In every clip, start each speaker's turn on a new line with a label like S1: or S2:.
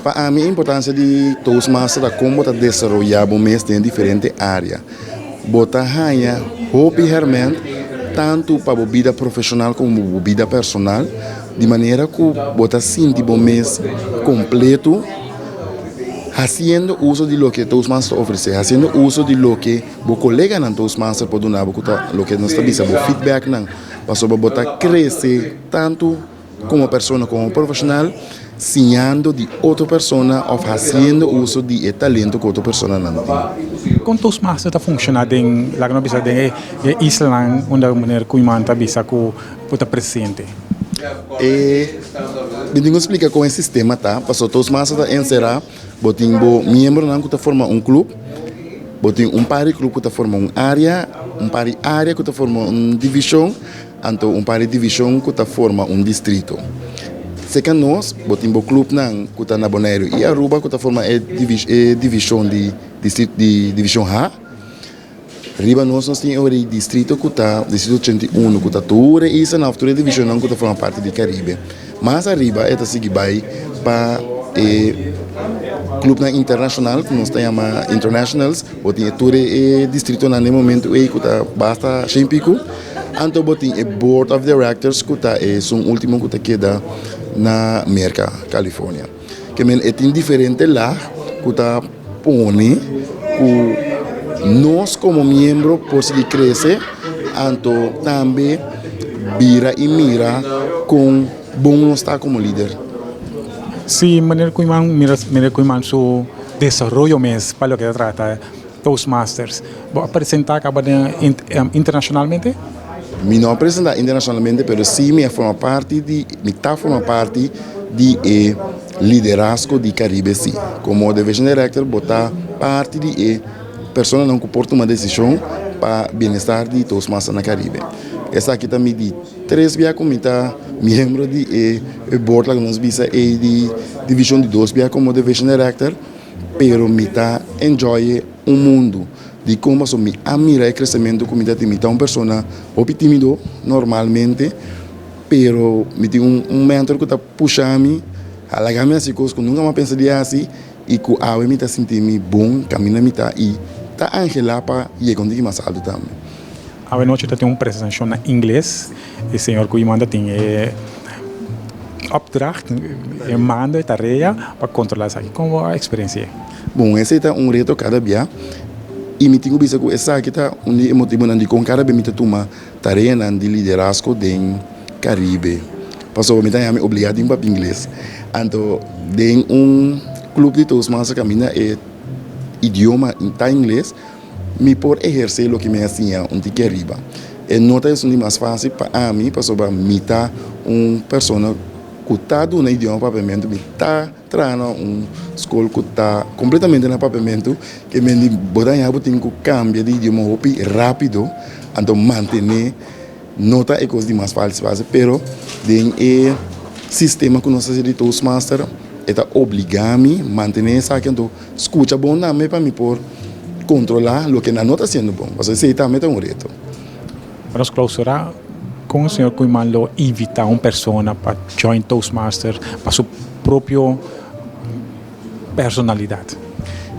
S1: Para mim, a importância de Toastmasters é como desenvolver o mês em diferentes áreas. Botar ganha, hobby realmente, tanto para a vida profissional como a vida personal, de maneira que botar sentir o mês completo, fazendo uso de lo que Toastmasters oferece, fazendo uso de lo que o colega na Toastmasters pode dar, lo que nós estamos o feedback não, para botar crescer tanto como pessoa como profissional, ensinando de outra pessoa ou fazendo uso de talento que outra pessoa não tem.
S2: Como Toastmasters está funcionando em lá no bisa de Island, onde a maneira que o imã está bisa que está presente.
S1: Me tenho que explicar como é o sistema, tá? Para Toastmasters está encerrar, botem membro não que forma clube, botem par clube que forma área, par área que forma divisão, então par divisão que forma distrito. Second nós, botem clube não que está na Bonaire e Aruba que forma divisão de distrito de divisão A. Riba nós temos o distrito que está distrito 81 que está toda essa na altura divisão não que forma parte do Caribe. Mas arriba é seguir para clube internacional que nós temos internationals, botem todo distrito no momento que está basta pico. Então botem board of directors que está o último que queda na América, Califórnia. Que é diferente lá que está põe nós como membro podemos crescer, então também vira e mira com bom nós estar como líder.
S2: Sim, maneira que o imã seu desenvolvimento mesmo para o que trata Toastmasters, vou apresentar internacionalmente?
S1: Me não apresentar internacionalmente, mas sim me forma parte de liderazgo de Caribe, sim. Como Division Director, botar parte de pessoa não comporta uma decisão para o bem-estar de Toastmasters na Caribe. Essa aqui também de 3 via como membro de board lá que nós visa de divisão de 2 via como Division Director, pero me tá enjoy mundo de como me admira o crescimento como me tá uma pessoa tímido normalmente, pero me tem mentor que tá puxando a largar as coisas que nunca mais pensaria assim e que a me tá sentindo bom, caminha me tá e tá angela para ir conseguir mais alto também.
S2: A noite tem uma apresentação em inglês, e o senhor que manda tem opdracht, manda tarefa para controlar isso aqui. Como a experiência?
S1: Bom, esse é reto cada dia. E me tenho visto que essa aqui está motivo de com cada vez me toma tarefa de liderazgo do Caribe. Passou me tá obrigado em papel inglês. Então, tem clube de Toastmasters que caminha idioma em inglês, me por exercer o que me ensina tique arriba. E nota é mais fácil para mim, para me tá pessoa que está no idioma papamento, me está trazendo escola que está completamente no papamento, que me botar tem que cambiar de idioma rápido, então manter nota é coisa mais fácil, pero tem sistema que nós fazemos de Toastmasters, está obrigado a manter essa aqui, então escuta bom nome para me por controlar o que não está sendo bom. Você sei também é reto.
S2: Para clausurar, como o senhor Kuimalo invita uma pessoa para join Toastmasters para sua própria personalidade?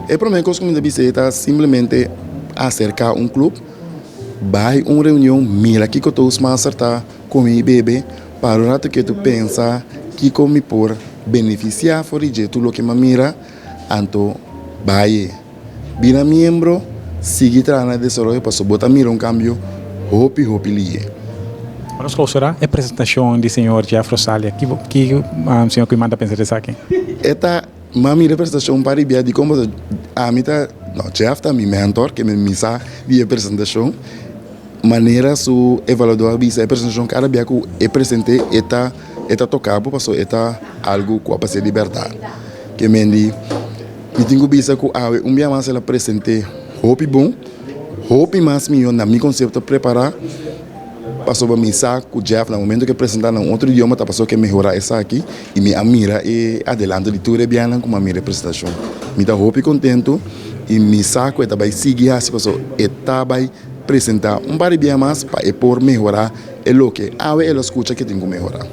S1: É para mim que me visita simplesmente acercar clube, vai uma reunião, mira que o Toastmasters está com o bebê, para o rato que tu pensa que como por beneficiar for tudo o que me mira, então vai vira membro, sigue trabalhando de desenvolvimento para botar mira cambio, hope liye.
S2: Para nos clausurar, a apresentação do senhor Jeff Rosalia, que o senhor que manda pensar isso aqui?
S1: Esta minha representação para a de como a mim Jeff está meu mentor, que me misa de apresentação, maneira su evaluador bisa apresentação cada dia que apresentei eta tocado, passou eta algo com a passe liberdade, que me tenho bisa que dia mais ela apresentei hope bom, hope mais melhor na meu conceito preparar. Passou para mim com o Jeff no momento que apresentar em outro idioma, tá passou que melhorar essa aqui e me admira e adelante de tudo bem com a minha apresentação. Me dá hope contento e me saco e vai seguir assim passou e vai apresentar par de mais para por melhorar é o que ela escuta que tem que melhorar.